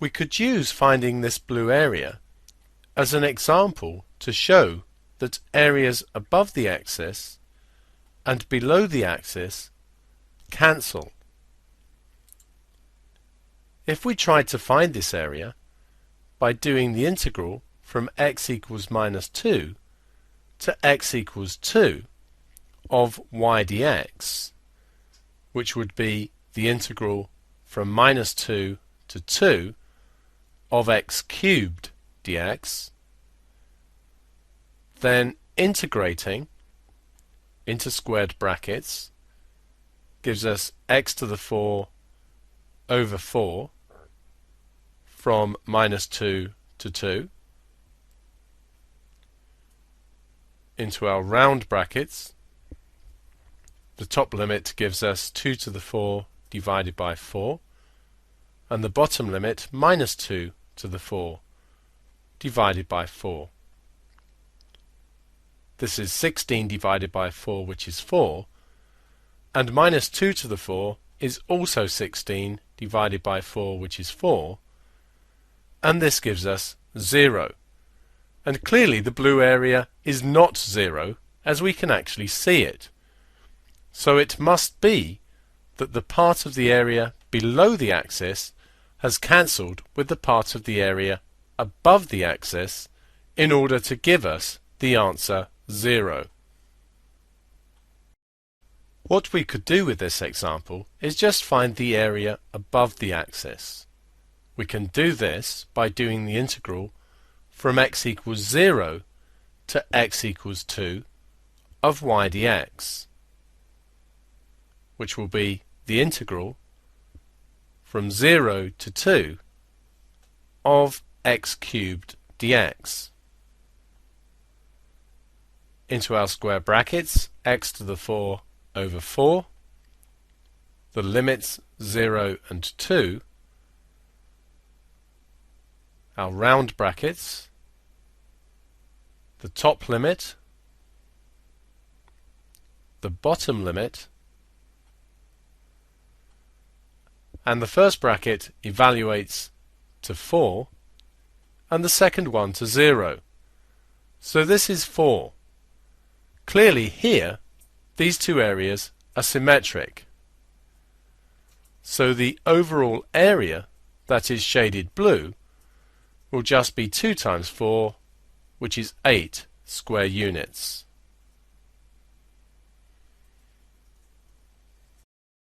We could use finding this blue area as an example to show that areas above the axis and below the axis cancel. If we tried to find this area by doing the integral from x equals minus 2 to x equals 2 of y dx, which would be the integral from minus 2 to 2 of x cubed dx, then integrating into squared brackets gives us x to the 4 over 4 from minus 2 to 2 into our round brackets. The top limit gives us 2 to the 4 divided by 4, and the bottom limit minus 2 to the 4 divided by 4. This is 16 divided by 4, which is 4, and minus 2 to the 4 is also 16 divided by 4, which is 4, and this gives us 0. And clearly the blue area is not 0, as we can actually see it. So it must be that the part of the area below the axis has cancelled with the part of the area above the axis in order to give us the answer 0. What we could do with this example is just find the area above the axis. We can do this by doing the integral from x equals 0 to x equals 2 of y dx, which will be the integral from 0 to 2 of x cubed dx. Into our square brackets, x to the 4 over 4, the limits 0 and 2, our round brackets, the top limit, the bottom limit, and the first bracket evaluates to 4 and the second one to 0. So this is 4. Clearly here these two areas are symmetric. So the overall area that is shaded blue will just be 2 times 4, which is 8 square units.